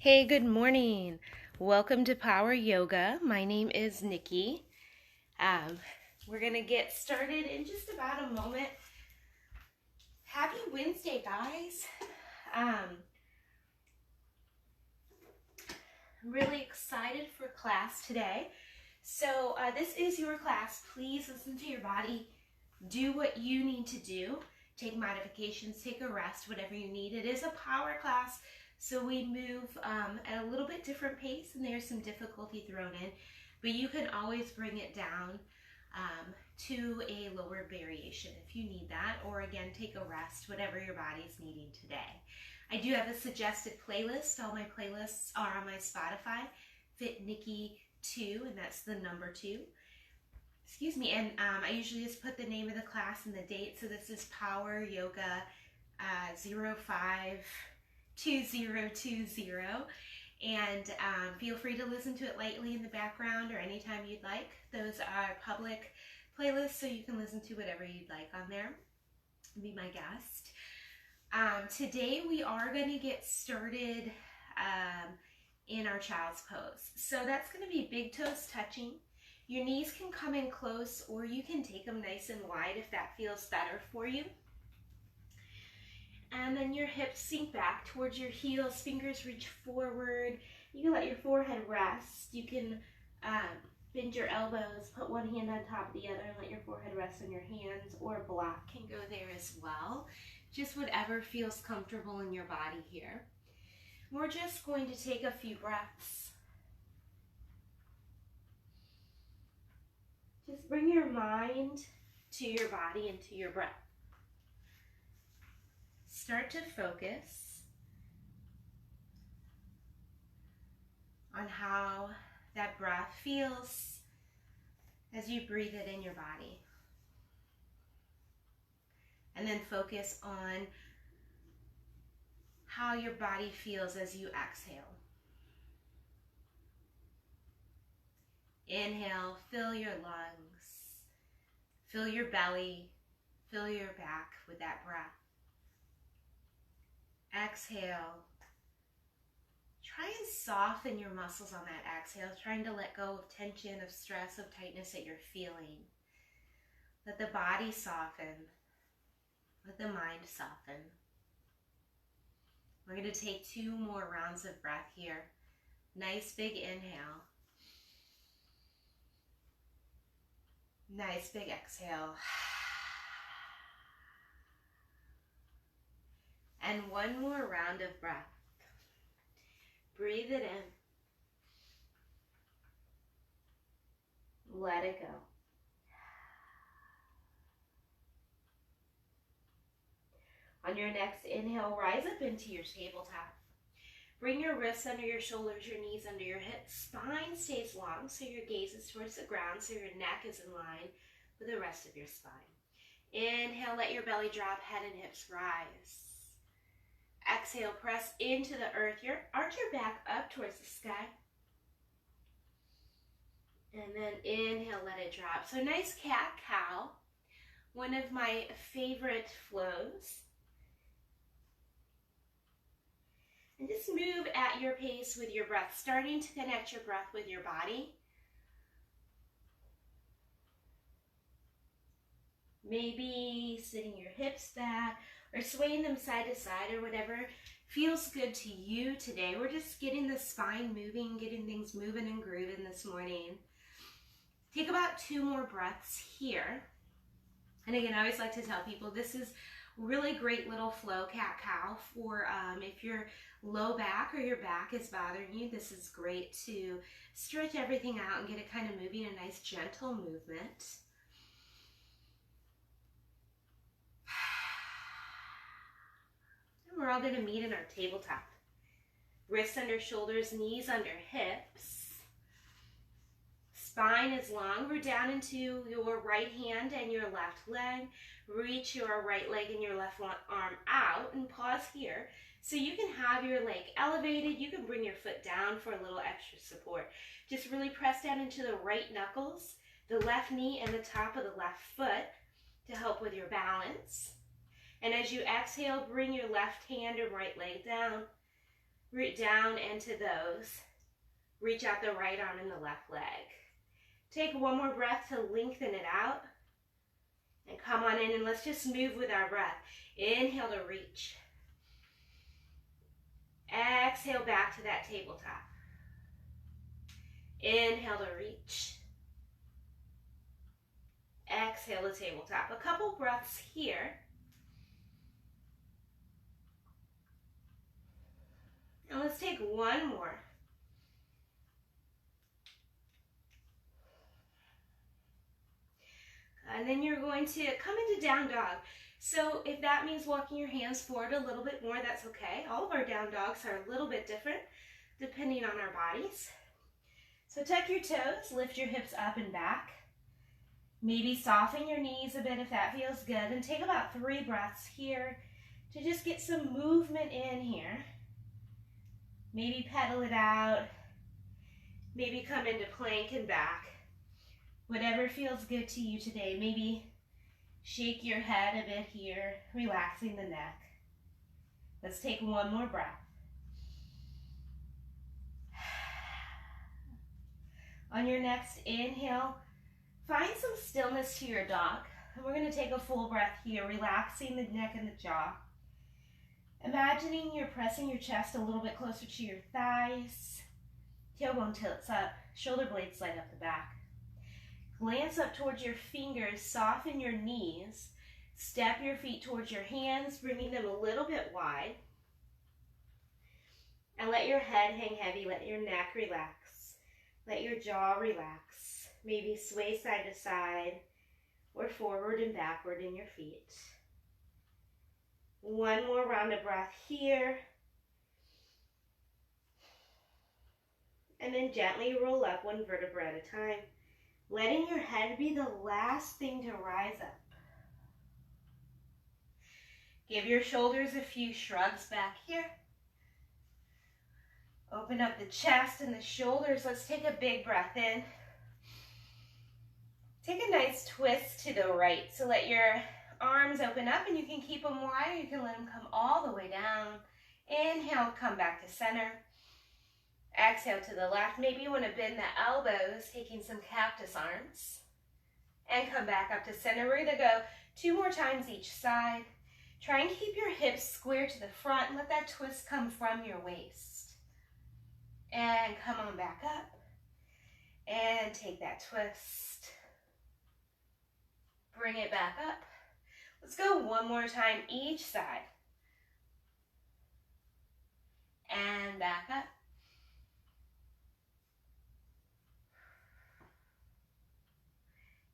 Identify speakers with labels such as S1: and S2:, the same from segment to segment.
S1: Hey, good morning. Welcome to Power Yoga. My name is Nikki. We're going to get started in just about a moment. Happy Wednesday, guys. I'm really excited for class today. So this is your class. Please listen to your body. Do what you need to do. Take modifications, take a rest, whatever you need. It is a power class. So we move at a little bit different pace, and there's some difficulty thrown in, but you can always bring it down to a lower variation if you need that, or again, take a rest, whatever your body's needing today. I do have a suggested playlist. All my playlists are on my Spotify, Fit Nikki 2, and that's the number 2. Excuse me, and I usually just put the name of the class and the date. So this is Power Yoga 052020, and feel free to listen to it lightly in the background or anytime you'd like. Those are public playlists, so you can listen to whatever you'd like on there. Be my guest. Today we are going to get started in our child's pose. So that's going to be big toes touching. Your knees can come in close, or you can take them nice and wide if that feels better for you. And then your hips sink back towards your heels, fingers reach forward. You can let your forehead rest. You can bend your elbows, put one hand on top of the other, and let your forehead rest on your hands, or block can go there as well. Just whatever feels comfortable in your body here. We're just going to take a few breaths. Just bring your mind to your body and to your breath. Start to focus on how that breath feels as you breathe it in your body. And then focus on how your body feels as you exhale. Inhale, fill your lungs, fill your belly, fill your back with that breath. Exhale. Try and soften your muscles on that exhale, trying to let go of tension, of stress, of tightness that you're feeling. Let the body soften. Let the mind soften. We're going to take 2 more rounds of breath here. Nice big inhale. Nice big exhale. And 1 more round of breath. Breathe it in. Let it go. On your next inhale, rise up into your tabletop. Bring your wrists under your shoulders, your knees under your hips. Spine stays long, so your gaze is towards the ground, so your neck is in line with the rest of your spine. Inhale, let your belly drop, head and hips rise. Exhale, press into the earth. Arch your back up towards the sky. And then inhale, let it drop. So nice cat-cow, one of my favorite flows. And just move at your pace with your breath, starting to connect your breath with your body. Maybe sitting your hips back or swaying them side to side, or whatever feels good to you today. We're just getting the spine moving, getting things moving and grooving this morning. Take about 2 more breaths here. And again, I always like to tell people this is really great little flow, cat-cow, for if your low back or your back is bothering you. This is great to stretch everything out and get it kind of moving, a nice gentle movement. And we're all going to meet in our tabletop. Wrists under shoulders, knees under hips. Spine is long. We're down into your right hand and your left leg. Reach your right leg and your left arm out and pause here. So you can have your leg elevated. You can bring your foot down for a little extra support. Just really press down into the right knuckles, the left knee, and the top of the left foot to help with your balance. And as you exhale, bring your left hand and right leg down. Root down into those. Reach out the right arm and the left leg. Take one more breath to lengthen it out. And come on in and let's just move with our breath. Inhale to reach. Exhale back to that tabletop. Inhale to reach. Exhale to tabletop. A couple breaths here. And let's take one more. And then you're going to come into down dog. So if that means walking your hands forward a little bit more, that's okay. All of our down dogs are a little bit different depending on our bodies. So tuck your toes, lift your hips up and back. Maybe soften your knees a bit if that feels good. And take about 3 breaths here to just get some movement in here. Maybe pedal it out. Maybe come into plank and back. Whatever feels good to you today. Maybe shake your head a bit here, relaxing the neck. Let's take one more breath. On your next inhale, find some stillness to your dog. And we're going to take a full breath here, relaxing the neck and the jaw. Imagining you're pressing your chest a little bit closer to your thighs. Tailbone tilts up, shoulder blades slide up the back. Glance up towards your fingers, soften your knees. Step your feet towards your hands, bringing them a little bit wide. And let your head hang heavy, let your neck relax. Let your jaw relax. Maybe sway side to side or forward and backward in your feet. One more round of breath here. And then gently roll up one vertebra at a time, letting your head be the last thing to rise up. Give your shoulders a few shrugs back here. Open up the chest and the shoulders. Let's take a big breath in. Take a nice twist to the right. So let your arms open up and you can keep them wide or you can let them come all the way down. Inhale, come back to center. Exhale to the left. Maybe you want to bend the elbows, taking some cactus arms. And come back up to center. We're going to go 2 more times each side. Try and keep your hips square to the front and let that twist come from your waist. And come on back up. And take that twist. Bring it back up. Let's go one more time each side. And back up.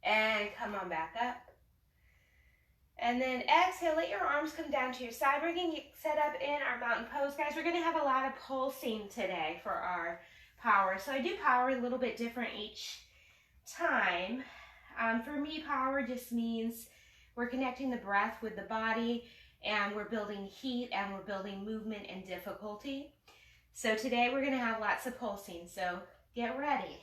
S1: And come on back up. And then exhale, let your arms come down to your side. We're going to get set up in our mountain pose. Guys, we're going to have a lot of pulsing today for our power. So I do power a little bit different each time. For me, power just means we're connecting the breath with the body and we're building heat and we're building movement and difficulty. So today we're going to have lots of pulsing. So get ready.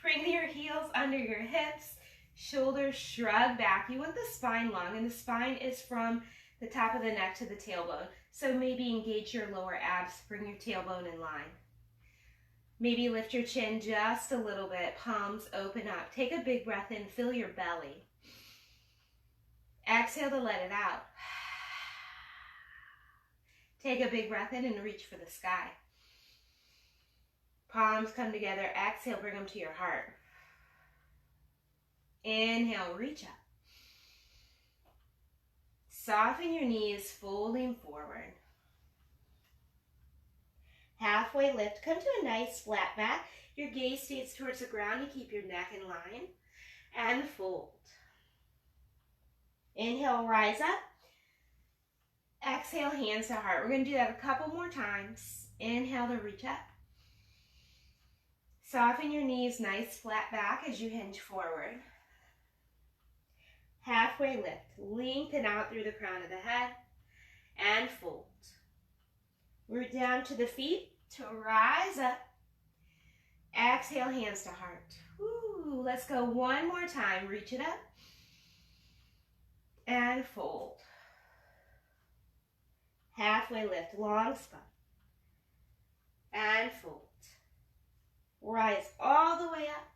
S1: Bring your heels under your hips. Shoulders shrug back. You want the spine long, and the spine is from the top of the neck to the tailbone. So maybe engage your lower abs, bring your tailbone in line. Maybe lift your chin just a little bit, palms open up. Take a big breath in, fill your belly. Exhale to let it out. Take a big breath in and reach for the sky. Palms come together. Exhale, bring them to your heart. Inhale, reach up. Soften your knees, folding forward. Halfway lift. Come to a nice flat back. Your gaze stays towards the ground. You keep your neck in line. And fold. Inhale, rise up. Exhale, hands to heart. We're going to do that a couple more times. Inhale to reach up. Soften your knees, nice flat back as you hinge forward. Halfway lift. Lengthen out through the crown of the head. And fold. Root down to the feet to rise up. Exhale, hands to heart. Woo. Let's go one more time. Reach it up. And fold. Halfway lift. Long spine. Rise all the way up.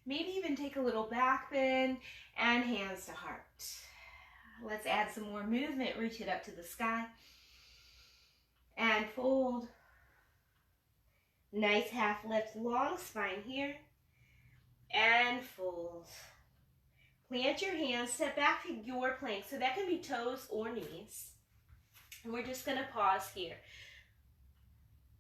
S1: Maybe even take a little back bend and hands to heart. Let's add some more movement. Reach it up to the sky. And fold. Nice half lift, long spine here. And fold. Plant your hands, step back to your plank. So that can be toes or knees. And we're just gonna pause here.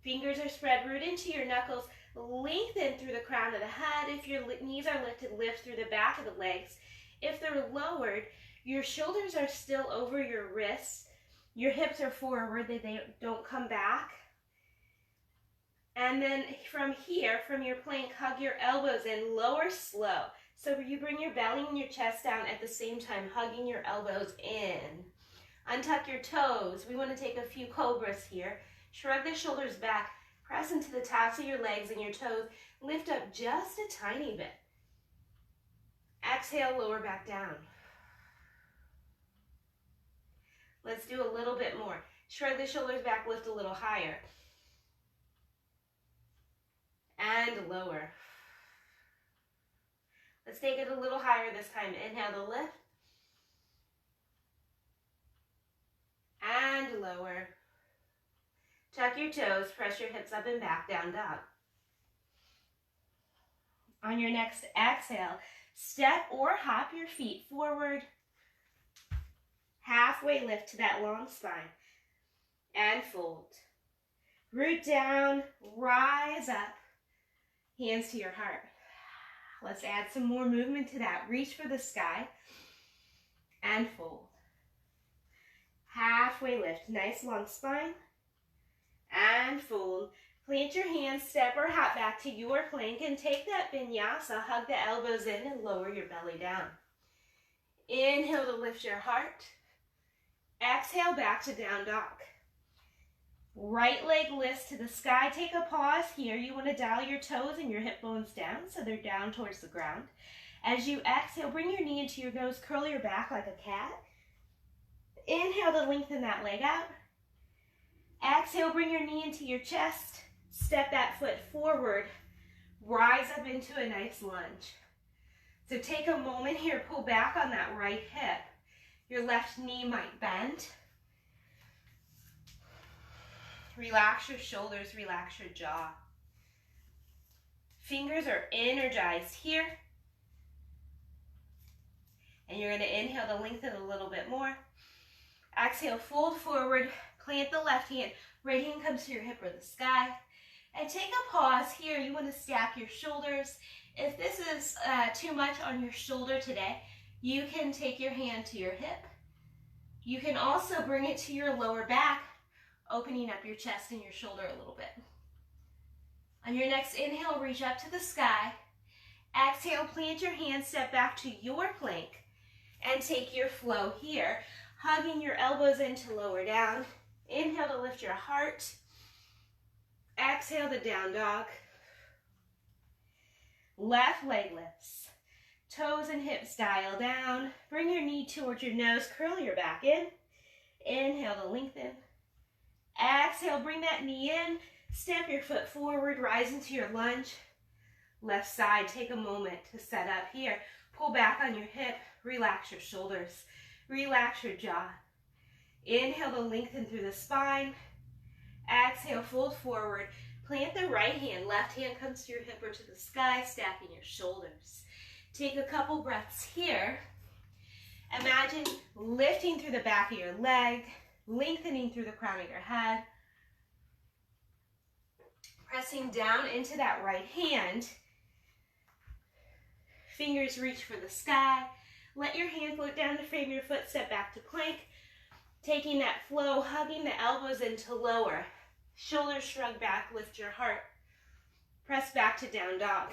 S1: Fingers are spread, root into your knuckles. Lengthen through the crown of the head. If your knees are lifted, lift through the back of the legs. If they're lowered, your shoulders are still over your wrists. Your hips are forward, they don't come back. And then from here, from your plank, hug your elbows in, lower slow. So you bring your belly and your chest down at the same time, hugging your elbows in. Untuck your toes. We want to take a few cobras here. Shrug the shoulders back. Press into the tops of your legs and your toes. Lift up just a tiny bit. Exhale, lower back down. Let's do a little bit more. Shrug the shoulders back, lift a little higher. And lower. Let's take it a little higher this time. Inhale to lift. And lower. Tuck your toes, press your hips up and back, down dog. On your next exhale, step or hop your feet forward. Halfway lift to that long spine. And fold. Root down, rise up. Hands to your heart. Let's add some more movement to that. Reach for the sky. And fold. Halfway lift, nice long spine. And fold. Plant your hands, step or hop back to your plank and take that vinyasa. Hug the elbows in and lower your belly down. Inhale to lift your heart. Exhale back to down dog. Right leg lifts to the sky. Take a pause here. You want to dial your toes and your hip bones down so they're down towards the ground. As you exhale, bring your knee into your nose, curl your back like a cat. Inhale to lengthen that leg out. Exhale, bring your knee into your chest. Step that foot forward. Rise up into a nice lunge. So take a moment here, pull back on that right hip. Your left knee might bend. Relax your shoulders, relax your jaw. Fingers are energized here. And you're going to inhale to lengthen a little bit more. Exhale, fold forward, plant the left hand. Right hand comes to your hip or the sky. And take a pause here. You want to stack your shoulders. If this is too much on your shoulder today, you can take your hand to your hip. You can also bring it to your lower back, opening up your chest and your shoulder a little bit. On your next inhale, reach up to the sky. Exhale, plant your hands, step back to your plank, and take your flow here, hugging your elbows in to lower down. Inhale to lift your heart. Exhale to down dog. Left leg lifts. Toes and hips dial down. Bring your knee towards your nose, curl your back in. Inhale to lengthen. Exhale, bring that knee in. Step your foot forward, rise into your lunge. Left side, take a moment to set up here. Pull back on your hip, relax your shoulders, relax your jaw. Inhale to lengthen through the spine. Exhale, fold forward. Plant the right hand, left hand comes to your hip or to the sky, stacking your shoulders. Take a couple breaths here. Imagine lifting through the back of your leg, lengthening through the crown of your head. Pressing down into that right hand. Fingers reach for the sky. Let your hand float down to frame your foot, step back to plank. Taking that flow, hugging the elbows into lower. Shoulders shrug back, lift your heart. Press back to down dog.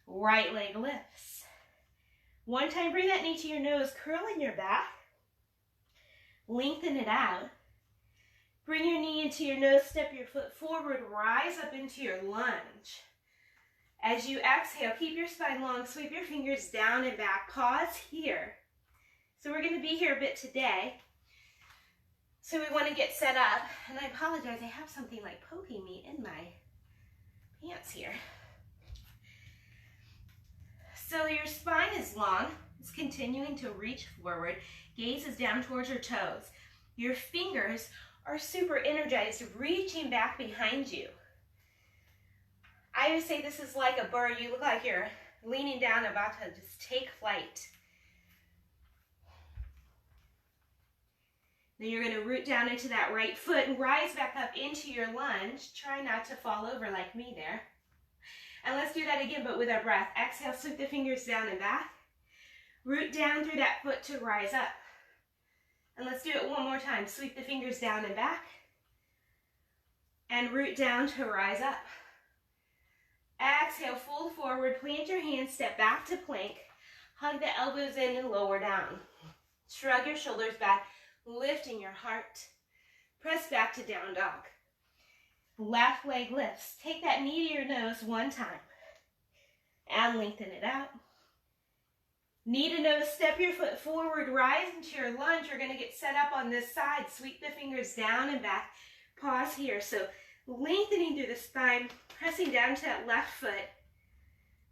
S1: Right leg lifts. One time, bring that knee to your nose, curling your back. Lengthen it out. Bring your knee into your nose, step your foot forward, rise up into your lunge. As you exhale, keep your spine long, sweep your fingers down and back. Pause here. So we're going to be here a bit today. So we want to get set up. And I apologize, I have something like poking me in my pants here. So your spine is long. It's continuing to reach forward. Gaze is down towards your toes. Your fingers are super energized, reaching back behind you. I would say this is like a bird. You look like you're leaning down, about to just take flight. Then you're going to root down into that right foot and rise back up into your lunge. Try not to fall over like me there. And let's do that again, but with our breath. Exhale, sweep the fingers down and back. Root down through that foot to rise up. And let's do it one more time. Sweep the fingers down and back. And root down to rise up. Exhale, fold forward, plant your hands, step back to plank. Hug the elbows in and lower down. Shrug your shoulders back, lifting your heart. Press back to down dog. Left leg lifts. Take that knee to your nose one time. And lengthen it out. Knee to nose, step your foot forward, rise into your lunge. You're going to get set up on this side. Sweep the fingers down and back. Pause here. So lengthening through the spine, pressing down to that left foot.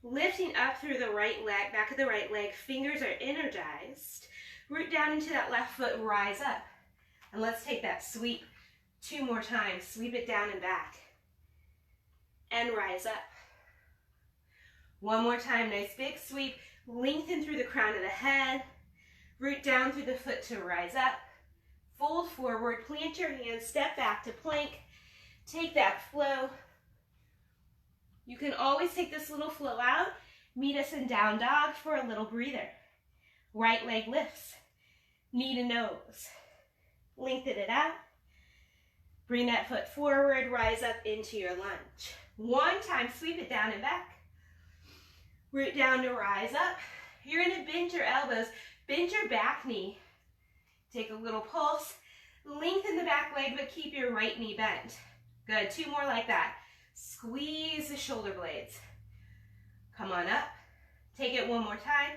S1: Lifting up through the right leg, back of the right leg. Fingers are energized. Root down into that left foot, rise up. And let's take that sweep 2 more times. Sweep it down and back. And rise up. One more time. Nice big sweep. Lengthen through the crown of the head. Root down through the foot to rise up. Fold forward. Plant your hands. Step back to plank. Take that flow. You can always take this little flow out. Meet us in down dog for a little breather. Right leg lifts. Knee to nose. Lengthen it out. Bring that foot forward. Rise up into your lunge. One time. Sweep it down and back. Root down to rise up. You're going to bend your elbows. Bend your back knee. Take a little pulse. Lengthen the back leg, but keep your right knee bent. Good. 2 more like that. Squeeze the shoulder blades. Come on up. Take it one more time.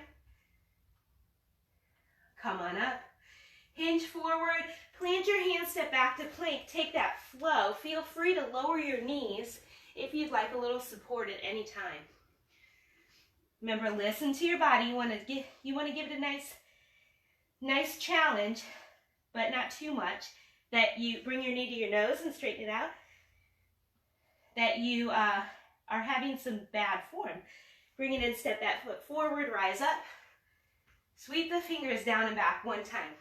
S1: Come on up. Hinge forward. Plant your hands, step back to plank. Take that flow. Feel free to lower your knees if you'd like a little support at any time. Remember, listen to your body. You want to give it a nice challenge, but not too much. That you bring your knee to your nose and straighten it out. That you are having some bad form. Bring it in, step that foot forward, rise up. Sweep the fingers down and back one time.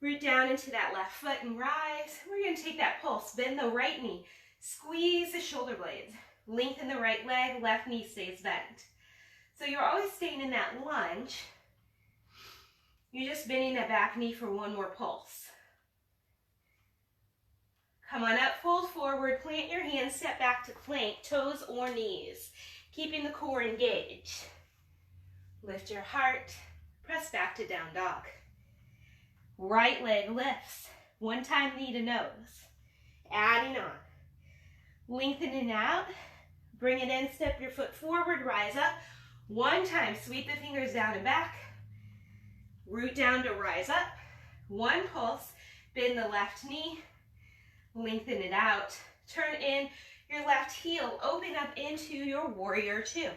S1: Root down into that left foot and rise. We're going to take that pulse. Bend the right knee. Squeeze the shoulder blades. Lengthen the right leg. Left knee stays bent. So you're always staying in that lunge. You're just bending that back knee for one more pulse. Come on up, fold forward, plant your hands, step back to plank, toes or knees, keeping the core engaged. Lift your heart, press back to down dog. Right leg lifts, one time knee to nose, adding on. Lengthening out, bring it in, step your foot forward, rise up. One time, sweep the fingers down and back. Root down to rise up. One pulse, bend the left knee. Lengthen it out. Turn in your left heel. Open up into your warrior 2.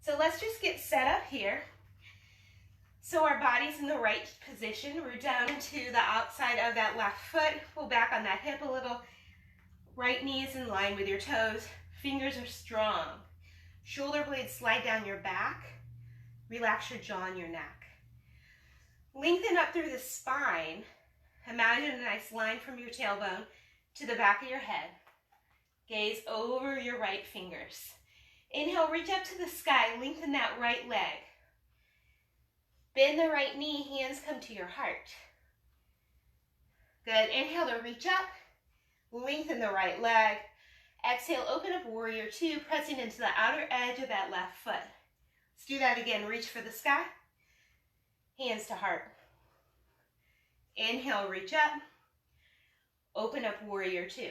S1: So let's just get set up here. So our body's in the right position. Root down into the outside of that left foot. Pull back on that hip a little. Right knee is in line with your toes. Fingers are strong. Shoulder blades slide down your back. Relax your jaw and your neck. Lengthen up through the spine. Imagine a nice line from your tailbone to the back of your head. Gaze over your right fingers. Inhale, reach up to the sky. Lengthen that right leg. Bend the right knee. Hands come to your heart. Good. Inhale to reach up. Lengthen the right leg. Exhale, open up warrior 2, pressing into the outer edge of that left foot. Let's do that again. Reach for the sky. Hands to heart. Inhale, reach up. Open up warrior 2.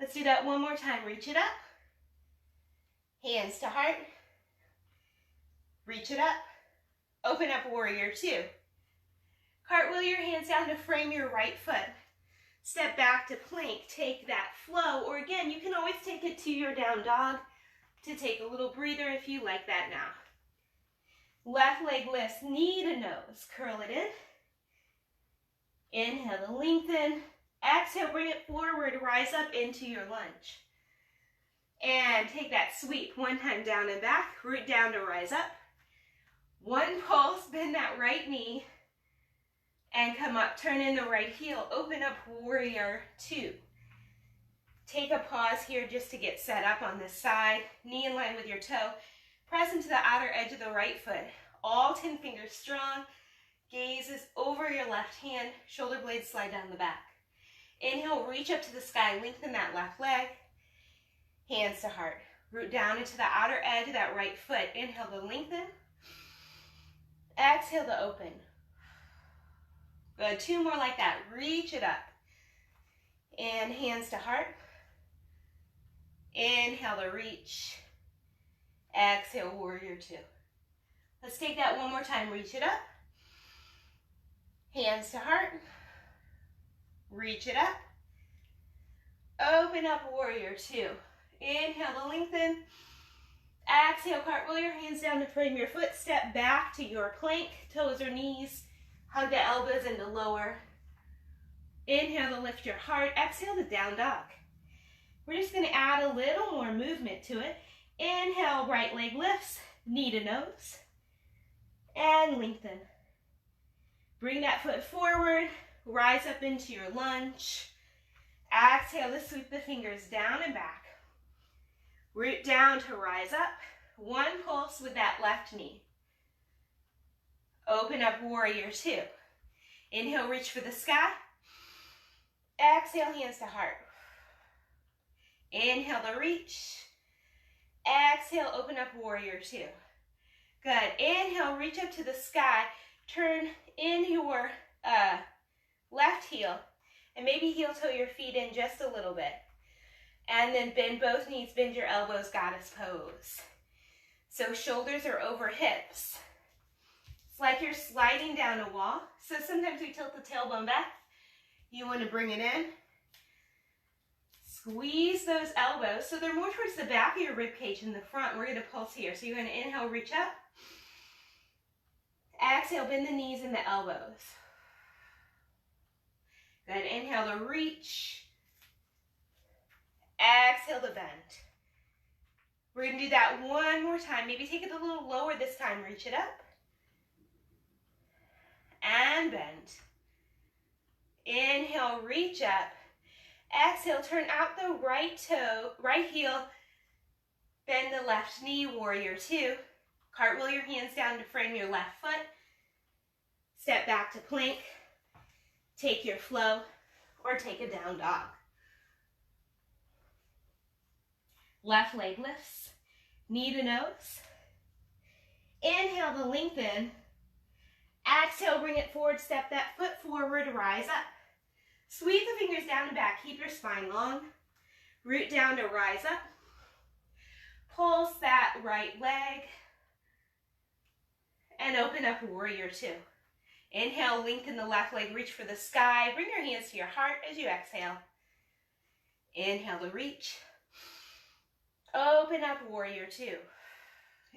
S1: Let's do that one more time. Reach it up. Hands to heart. Reach it up. Open up warrior 2. Cartwheel your hands down to frame your right foot. Step back to plank, take that flow, or again, you can always take it to your down dog to take a little breather if you like that now. Left leg lifts, knee to nose, curl it in. Inhale to lengthen. Exhale, bring it forward, rise up into your lunge. And take that sweep, one time down and back, root down to rise up. One pulse, bend that right knee, and come up, turn in the right heel, open up warrior two. Take a pause here just to get set up on this side, knee in line with your toe. Press into the outer edge of the right foot. All 10 fingers strong. Gaze is over your left hand. Shoulder blades slide down the back. Inhale, reach up to the sky. Lengthen that left leg. Hands to heart. Root down into the outer edge of that right foot. Inhale to lengthen. Exhale to open. Good. 2 more like that. Reach it up. And hands to heart. Inhale to reach. Exhale, warrior two. Let's take that one more time. Reach it up. Hands to heart. Reach it up. Open up, warrior two. Inhale to lengthen. Exhale, cartwheel your hands down to frame your foot. Step back to your plank, toes or knees. Hug the elbows into lower. Inhale to lift your heart. Exhale to down dog. We're just going to add a little more movement to it. Inhale, right leg lifts, knee to nose, and lengthen. Bring that foot forward, rise up into your lunge. Exhale to sweep the fingers down and back. Root down to rise up. One pulse with that left knee. Open up, warrior two. Inhale, reach for the sky. Exhale, hands to heart. Inhale to reach. Exhale, open up, warrior two. Good. Inhale, reach up to the sky. Turn in your left heel. And maybe heel toe your feet in just a little bit. And then bend both knees, bend your elbows, goddess pose. So shoulders are over hips. It's like you're sliding down a wall. So sometimes we tilt the tailbone back. You want to bring it in. Squeeze those elbows so they're more towards the back of your rib cage than the front. We're going to pulse here. So you're going to inhale, reach up. Exhale, bend the knees and the elbows. Good. Inhale to reach. Exhale to bend. We're going to do that one more time. Maybe take it a little lower this time. Reach it up. And bend. Inhale, reach up. Exhale, turn out the right toe, right heel. Bend the left knee, warrior two. Cartwheel your hands down to frame your left foot. Step back to plank. Take your flow or take a down dog. Left leg lifts, knee to nose. Inhale to lengthen. Exhale, bring it forward, step that foot forward, rise up. Sweep the fingers down and back, keep your spine long. Root down to rise up. Pulse that right leg. And open up, warrior two. Inhale, lengthen the left leg, reach for the sky. Bring your hands to your heart as you exhale. Inhale to reach. Open up, warrior two.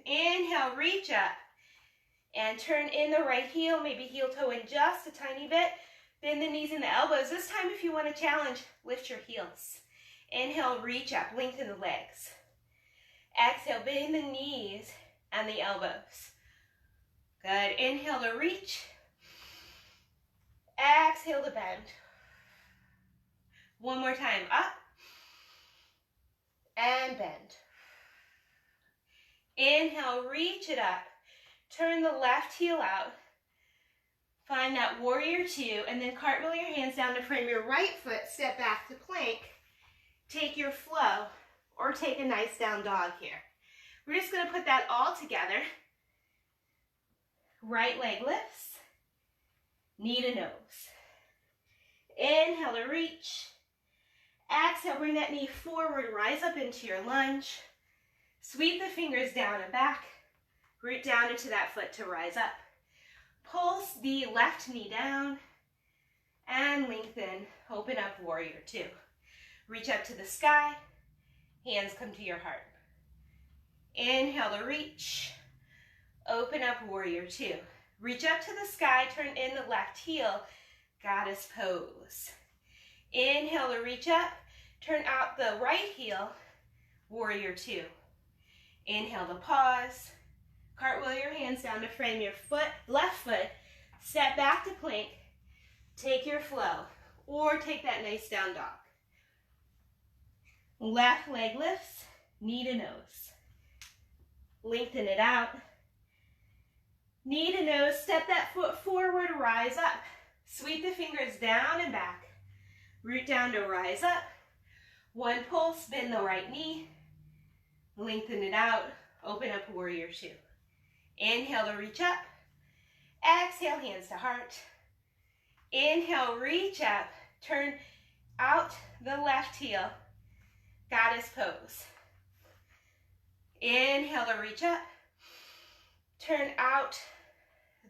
S1: Inhale, reach up. And turn in the right heel, maybe heel toe in just a tiny bit. Bend the knees and the elbows. This time, if you want to challenge, lift your heels. Inhale, reach up, lengthen the legs. Exhale, bend the knees and the elbows. Good. Inhale to reach. Exhale to bend. One more time. Up. And bend. Inhale, reach it up. Turn the left heel out. Find that warrior two, and then cartwheel your hands down to frame your right foot. Step back to plank. Take your flow, or take a nice down dog here. We're just going to put that all together. Right leg lifts. Knee to nose. Inhale to reach. Exhale, bring that knee forward, rise up into your lunge. Sweep the fingers down and back. Root down into that foot to rise up. Pulse the left knee down. And lengthen, open up, warrior two. Reach up to the sky, hands come to your heart. Inhale to reach, open up, warrior two. Reach up to the sky, turn in the left heel, goddess pose. Inhale to reach up, turn out the right heel, warrior two. Inhale to pause, cartwheel your hands down to frame your foot, left foot, step back to plank, take your flow, or take that nice down dog. Left leg lifts, knee to nose. Lengthen it out. Knee to nose, step that foot forward, rise up. Sweep the fingers down and back. Root down to rise up. One pulse, bend the right knee. Lengthen it out, open up, warrior two. Inhale to reach up. Exhale, hands to heart. Inhale, reach up, turn out the left heel, goddess pose. Inhale to reach up, turn out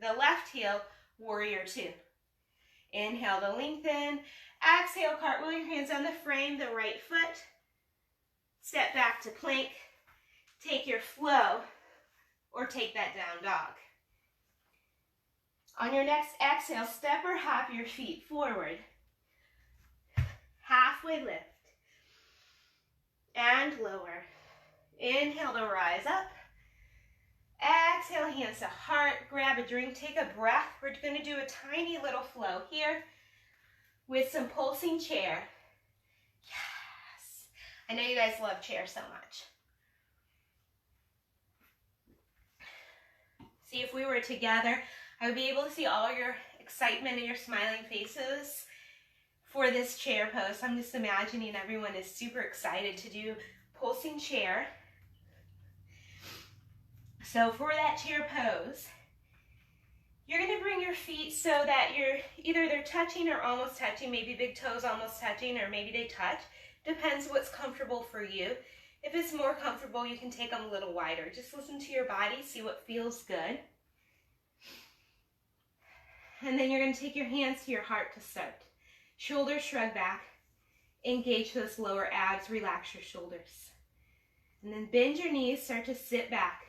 S1: the left heel, warrior two. Inhale to lengthen, exhale, cartwheel your hands on the frame, the right foot, step back to plank, take your flow, or take that down dog. On your next exhale, step or hop your feet forward. Halfway lift. And lower. Inhale to rise up. Exhale, hands to heart. Grab a drink, take a breath. We're going to do a tiny little flow here with some pulsing chair. Yes. I know you guys love chair so much. See, if we were together, I would be able to see all your excitement and your smiling faces for this chair pose. I'm just imagining everyone is super excited to do pulsing chair. So for that chair pose, you're going to bring your feet so that they're touching or almost touching, maybe big toes almost touching, or maybe they touch. Depends what's comfortable for you. If it's more comfortable, you can take them a little wider. Just listen to your body, see what feels good. And then you're going to take your hands to your heart to start. Shoulders shrug back. Engage those lower abs. Relax your shoulders. And then bend your knees. Start to sit back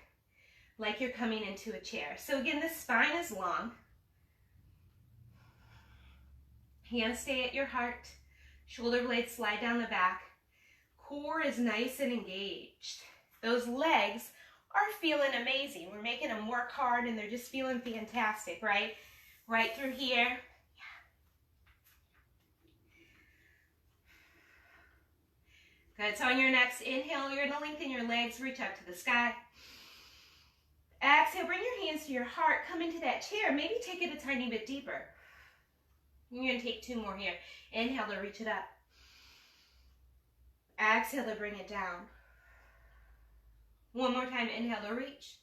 S1: like you're coming into a chair. So again, the spine is long. Hands stay at your heart. Shoulder blades slide down the back. Core is nice and engaged. Those legs are feeling amazing. We're making them work hard and they're just feeling fantastic, right? Right through here. Yeah. Good. So on your next inhale, you're going to lengthen your legs, reach up to the sky. Exhale, bring your hands to your heart. Come into that chair. Maybe take it a tiny bit deeper. You're going to take two more here. Inhale to reach it up. Exhale to bring it down. One more time, inhale to reach.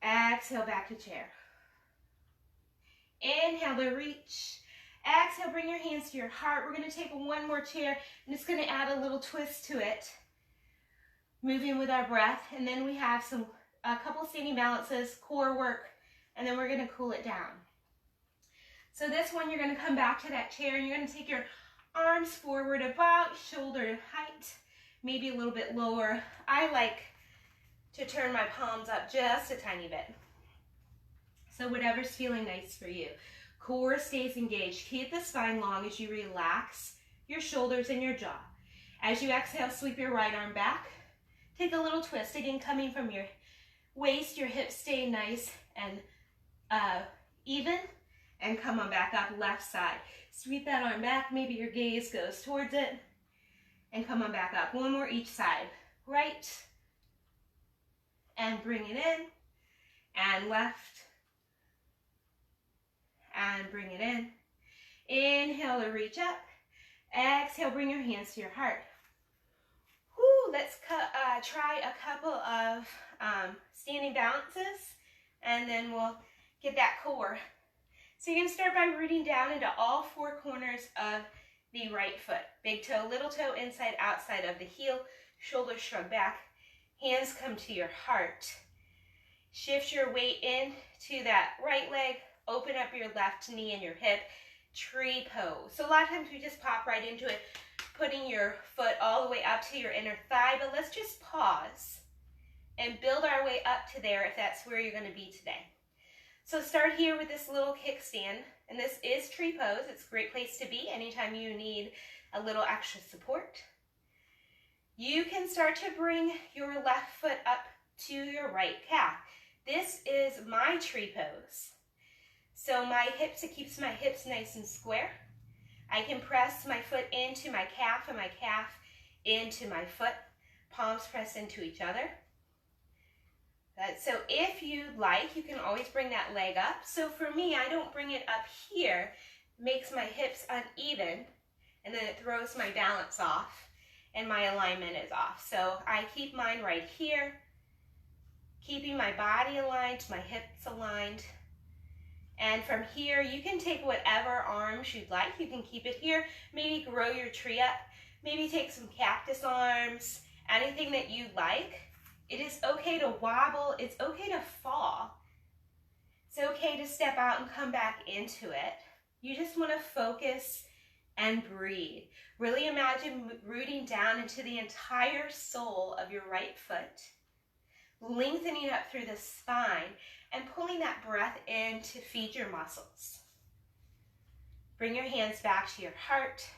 S1: Exhale, back to chair. Inhale to reach. Exhale, bring your hands to your heart. We're going to take one more chair, and it's going to add a little twist to it. Moving with our breath, and then we have a couple standing balances, core work, and then we're going to cool it down. So this one, you're going to come back to that chair, and you're going to take your arms forward about shoulder height, maybe a little bit lower. I like to turn my palms up just a tiny bit. So whatever's feeling nice for you. Core stays engaged. Keep the spine long as you relax your shoulders and your jaw. As you exhale, sweep your right arm back. Take a little twist. Again, coming from your waist, your hips stay nice and even. And come on back up, left side. Sweep that arm back. Maybe your gaze goes towards it. And come on back up. One more each side. Right. And bring it in. And left. And bring it in. Inhale to reach up. Exhale, bring your hands to your heart. Woo, let's try a couple of standing balances. And then we'll get that core. So you're going to start by rooting down into all four corners of the right foot. Big toe, little toe, inside, outside of the heel. Shoulders shrug back. Hands come to your heart. Shift your weight in to that right leg Open up your left knee and your hip. Tree pose. So a lot of times we just pop right into it, putting your foot all the way up to your inner thigh, but let's just pause and build our way up to there if that's where you're going to be today. So start here with this little kickstand, and this is tree pose. It's a great place to be anytime you need a little extra support. You can start to bring your left foot up to your right calf. This is my tree pose. So my hips, it keeps my hips nice and square. I can press my foot into my calf and my calf into my foot. Palms press into each other. So if you'd like, you can always bring that leg up. So for me, I don't bring it up here. It makes my hips uneven, and then it throws my balance off, and my alignment is off. So I keep mine right here, keeping my body aligned, my hips aligned. And from here, you can take whatever arms you'd like. You can keep it here. Maybe grow your tree up. Maybe take some cactus arms, anything that you like. It is okay to wobble. It's okay to fall. It's okay to step out and come back into it. You just want to focus and breathe. Really imagine rooting down into the entire sole of your right foot, lengthening up through the spine, and pulling that breath in to feed your muscles. Bring your hands back to your heart.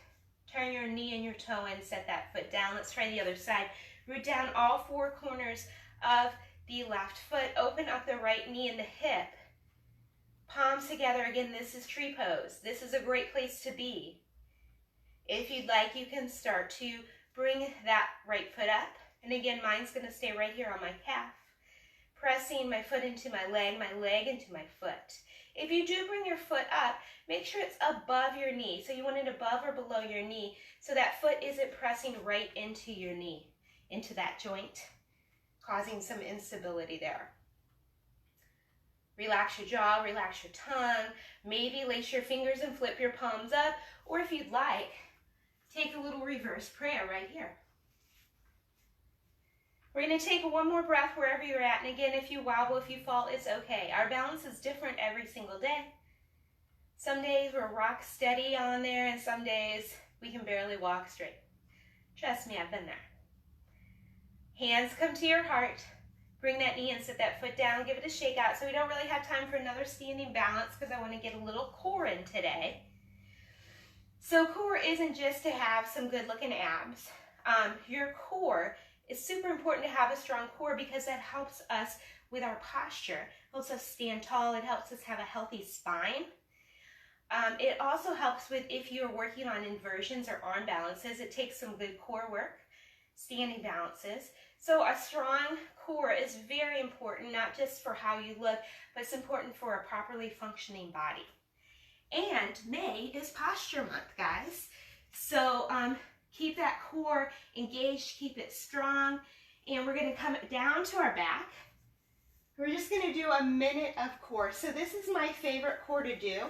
S1: Turn your knee and your toe in, set that foot down. Let's try the other side. Root down all four corners of the left foot. Open up the right knee and the hip. Palms together. Again, this is tree pose. This is a great place to be. If you'd like, you can start to bring that right foot up. And again, mine's going to stay right here on my calf. Pressing my foot into my leg into my foot. If you do bring your foot up, make sure it's above your knee. So you want it above or below your knee so that foot isn't pressing right into your knee, into that joint, causing some instability there. Relax your jaw, relax your tongue. Maybe lace your fingers and flip your palms up. Or if you'd like, take a little reverse prayer right here. We're going to take one more breath wherever you're at. And again, if you wobble, if you fall, it's okay. Our balance is different every single day. Some days we're rock steady on there, and some days we can barely walk straight. Trust me, I've been there. Hands come to your heart. Bring that knee and sit that foot down. Give it a shake out. So we don't really have time for another standing balance because I want to get a little core in today. So core isn't just to have some good looking abs. Your core, it's super important to have a strong core because that helps us with our posture, helps us stand tall, it helps us have a healthy spine. It also helps with if you're working on inversions or arm balances, it takes some good core work, standing balances. So a strong core is very important, not just for how you look, but it's important for a properly functioning body. And May is Posture Month, guys. So keep that core engaged, keep it strong, and we're going to come down to our back. We're just going to do a minute of core. So this is my favorite core to do,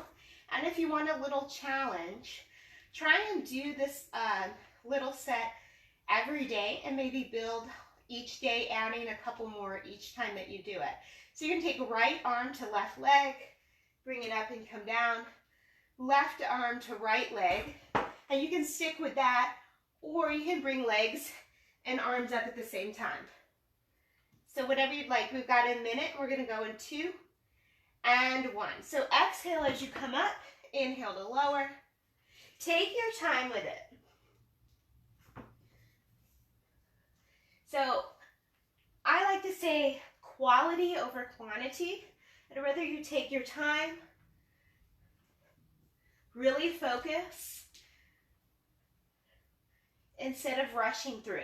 S1: and if you want a little challenge, try and do this little set every day and maybe build each day, adding a couple more each time that you do it. So you can take right arm to left leg, bring it up and come down, left arm to right leg, and you can stick with that, or you can bring legs and arms up at the same time. So whatever you'd like. We've got a minute. We're going to go in 2 and 1. So exhale as you come up, inhale to lower. Take your time with it. So I like to say quality over quantity. I'd rather you take your time, really focus, instead of rushing through.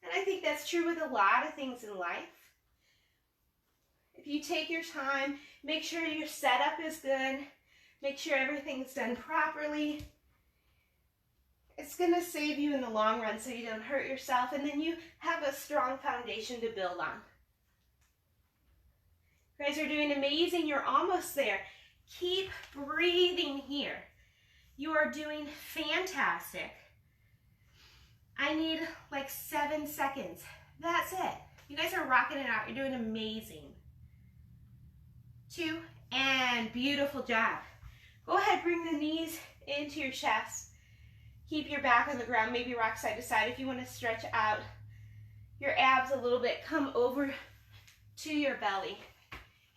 S1: And I think that's true with a lot of things in life. If you take your time, make sure your setup is good, make sure everything's done properly, it's going to save you in the long run so you don't hurt yourself, and then you have a strong foundation to build on. You guys are doing amazing. You're almost there. Keep breathing here. You are doing fantastic. I need like 7 seconds. That's it. You guys are rocking it out. You're doing amazing. 2, and beautiful job. Go ahead, bring the knees into your chest. Keep your back on the ground, maybe rock side to side. If you want to stretch out your abs a little bit, come over to your belly.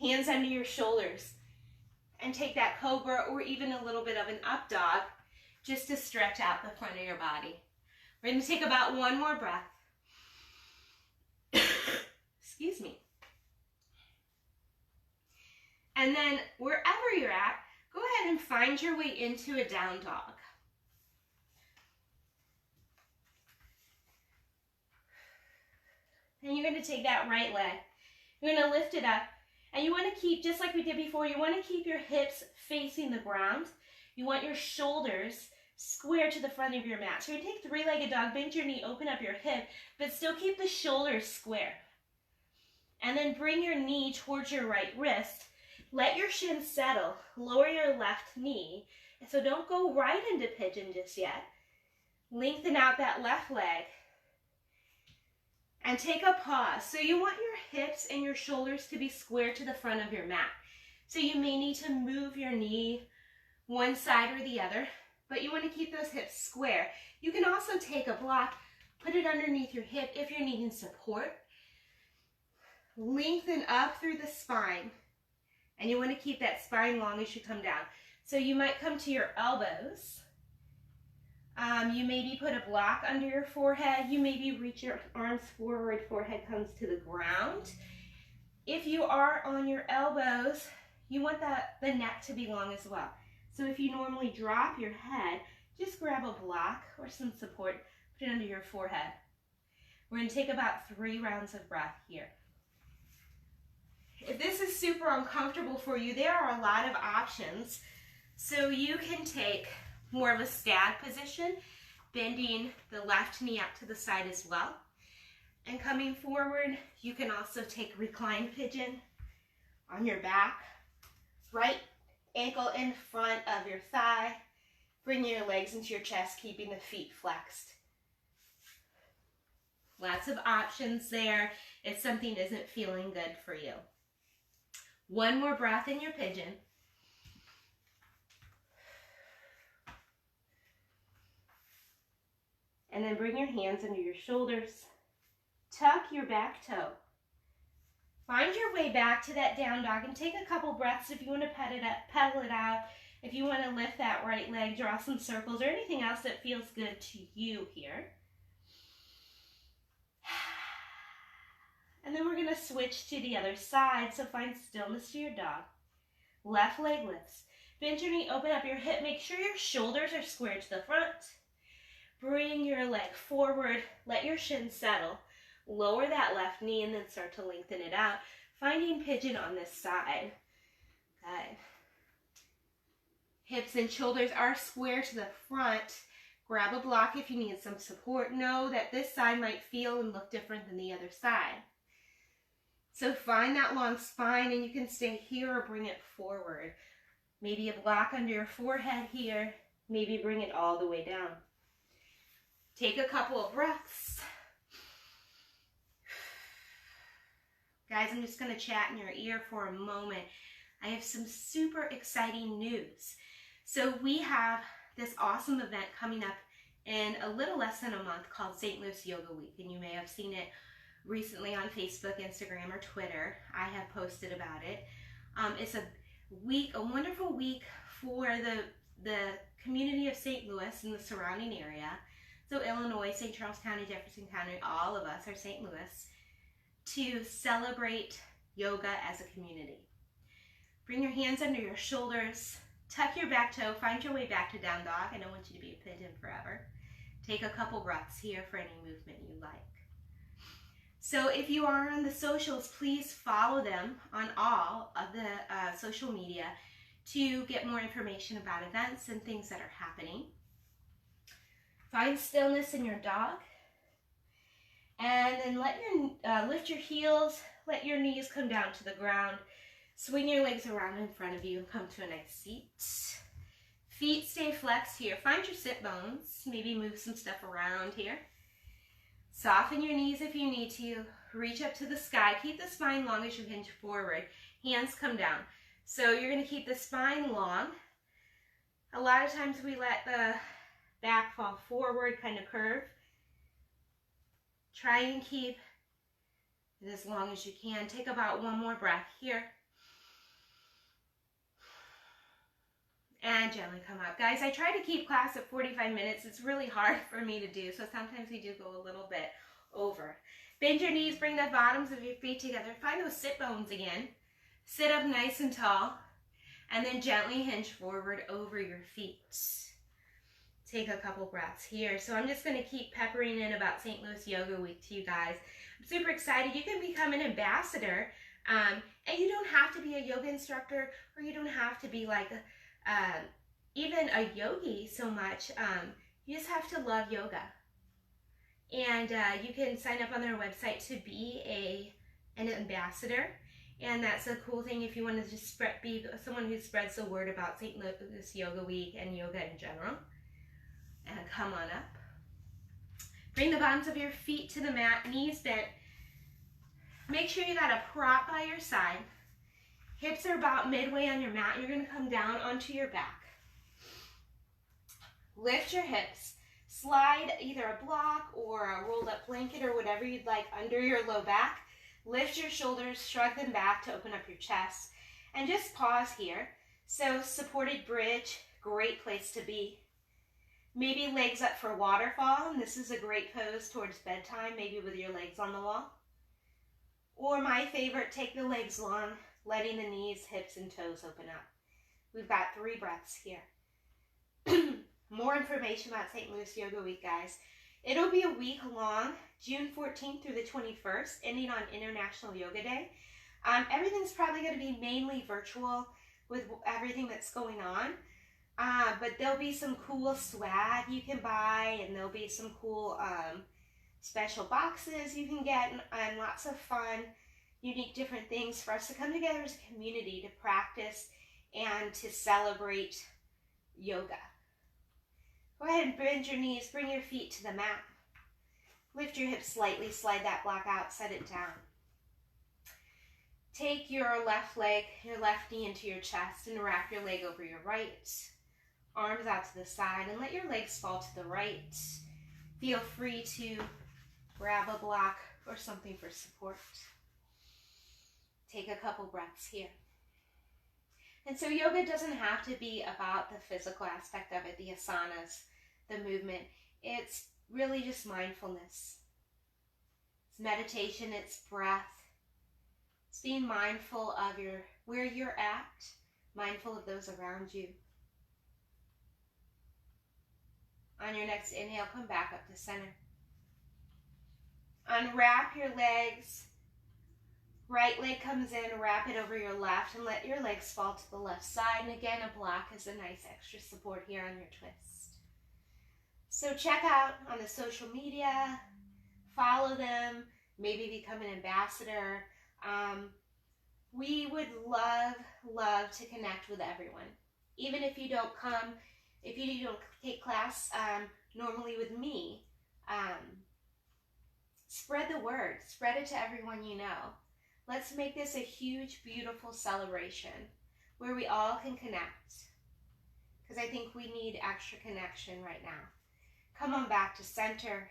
S1: Hands under your shoulders. And take that cobra or even a little bit of an up dog just to stretch out the front of your body. We're going to take about one more breath. Excuse me. And then wherever you're at, go ahead and find your way into a down dog. And you're going to take that right leg. You're going to lift it up. And you want to keep, just like we did before, you want to keep your hips facing the ground. You want your shoulders square to the front of your mat. So you're going to take three-legged dog, bend your knee, open up your hip, but still keep the shoulders square. And then bring your knee towards your right wrist. Let your shin settle. Lower your left knee. And so don't go right into pigeon just yet. Lengthen out that left leg. And take a pause. So you want your hips and your shoulders to be square to the front of your mat. So you may need to move your knee one side or the other, but you want to keep those hips square. You can also take a block, put it underneath your hip if you're needing support. Lengthen up through the spine. And you want to keep that spine long as you come down. So you might come to your elbows. You maybe put a block under your forehead. You maybe reach your arms forward, forehead comes to the ground. If you are on your elbows, you want the neck to be long as well. So if you normally drop your head, just grab a block or some support, put it under your forehead. We're going to take about 3 rounds of breath here. If this is super uncomfortable for you, there are a lot of options. So you can take more of a stag position, bending the left knee up to the side as well. And coming forward, you can also take reclined pigeon on your back. Right ankle in front of your thigh. Bring your legs into your chest, keeping the feet flexed. Lots of options there if something isn't feeling good for you. One more breath in your pigeon. And then bring your hands under your shoulders. Tuck your back toe. Find your way back to that down dog and take a couple breaths if you want to pedal it out. If you want to lift that right leg, draw some circles or anything else that feels good to you here. And then we're going to switch to the other side, so find stillness to your dog. Left leg lifts. Bend your knee, open up your hip. Make sure your shoulders are square to the front. Bring your leg forward. Let your shin settle. Lower that left knee and then start to lengthen it out. Finding pigeon on this side. Good. Hips and shoulders are square to the front. Grab a block if you need some support. Know that this side might feel and look different than the other side. So find that long spine and you can stay here or bring it forward. Maybe a block under your forehead here. Maybe bring it all the way down. Take a couple of breaths. Guys, I'm just going to chat in your ear for a moment. I have some super exciting news. So we have this awesome event coming up in a little less than a month called St. Louis Yoga Week. And you may have seen it recently on Facebook, Instagram, or Twitter. I have posted about it. It's a wonderful week for the community of St. Louis and the surrounding area. So Illinois, St. Charles County, Jefferson County, all of us are St. Louis, to celebrate yoga as a community. Bring your hands under your shoulders, tuck your back toe, find your way back to down dog. I don't want you to be a pigeon forever. Take a couple breaths here for any movement you like. So if you are on the socials, please follow them on all of the social media to get more information about events and things that are happening. Find stillness in your dog. And then lift your heels, let your knees come down to the ground. Swing your legs around in front of you and come to a nice seat. Feet stay flexed here. Find your sit bones. Maybe move some stuff around here. Soften your knees if you need to. reach up to the sky. Keep the spine long as you hinge forward. Hands come down. So you're going to keep the spine long. A lot of times we let the back fall forward, kind of curve. Try and keep it as long as you can. Take about one more breath here. And gently come up. Guys, I try to keep class at 45 minutes. It's really hard for me to do, so sometimes we do go a little bit over. Bend your knees, bring the bottoms of your feet together. Find those sit bones again. Sit up nice and tall, and then gently hinge forward over your feet. Take a couple breaths here. So I'm just going to keep peppering in about St. Louis Yoga Week to you guys. I'm super excited. You can become an ambassador, and you don't have to be a yoga instructor, or you don't have to be like even a yogi so much. You just have to love yoga. And you can sign up on their website to be an ambassador. And that's a cool thing if you want to just be someone who spreads the word about St. Louis Yoga Week and yoga in general. And come on up. Bring the bottoms of your feet to the mat, knees bent. Make sure you got a prop by your side. Hips are about midway on your mat. You're going to come down onto your back. Lift your hips. Slide either a block or a rolled up blanket or whatever you'd like under your low back. Lift your shoulders, shrug them back to open up your chest. And just pause here. So supported bridge, great place to be. Maybe legs up for waterfall, and this is a great pose towards bedtime, maybe with your legs on the wall. Or my favorite, take the legs long, letting the knees, hips, and toes open up. We've got 3 breaths here. More information about St. Louis Yoga Week, guys. It'll be a week long, June 14th through the 21st, ending on International Yoga Day. Everything's probably going to be mainly virtual with everything that's going on. But there'll be some cool swag you can buy, and there'll be some cool special boxes you can get, and lots of fun, unique different things for us to come together as a community to practice and to celebrate yoga. Go ahead and bend your knees, bring your feet to the mat. Lift your hips slightly, slide that block out, set it down. Take your left leg, your left knee into your chest, and wrap your leg over your right. Arms out to the side, and let your legs fall to the right. Feel free to grab a block or something for support. Take a couple breaths here. And so yoga doesn't have to be about the physical aspect of it, the asanas, the movement. It's really just mindfulness. It's meditation, it's breath. It's being mindful of where you're at, mindful of those around you. On your next inhale, come back up to center. Unwrap your legs. Right leg comes in, wrap it over your left, and let your legs fall to the left side. And again, a block is a nice extra support here on your twist. So check out on the social media, follow them, maybe become an ambassador. We would love to connect with everyone. Even if you don't come, if you don't take class normally with me, spread the word, spread it to everyone you know. Let's make this a huge, beautiful celebration where we all can connect, because I think we need extra connection right now. Come on back to center.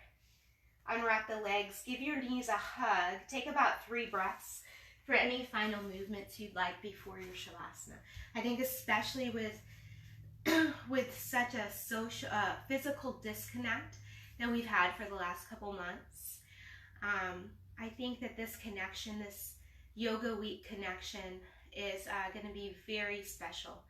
S1: Unwrap the legs. Give your knees a hug. Take about 3 breaths for any final movements you'd like before your Shavasana. I think especially with such a social, physical disconnect that we've had for the last couple months, I think that this connection, this Yoga Week connection, is going to be very special,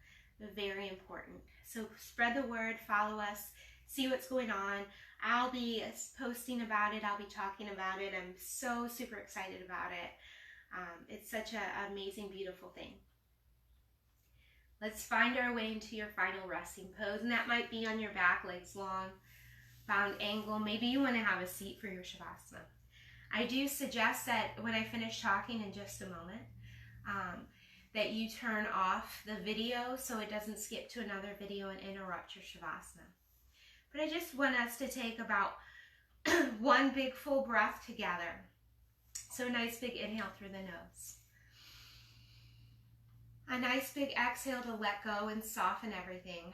S1: very important. So spread the word, follow us, see what's going on. I'll be posting about it. I'll be talking about it. I'm so super excited about it. It's such an amazing, beautiful thing. Let's find our way into your final resting pose, and that might be on your back, legs long, bound angle. Maybe you want to have a seat for your Shavasana. I do suggest that when I finish talking in just a moment, that you turn off the video so it doesn't skip to another video and interrupt your Shavasana. But I just want us to take about 1 big full breath together. So a nice big inhale through the nose. A nice big exhale to let go and soften everything.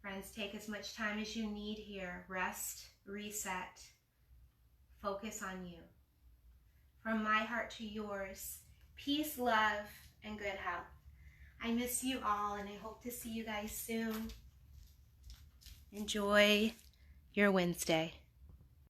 S1: Friends, take as much time as you need here. Rest, reset, focus on you. From my heart to yours, peace, love, and good health. I miss you all, and I hope to see you guys soon. Enjoy your Wednesday.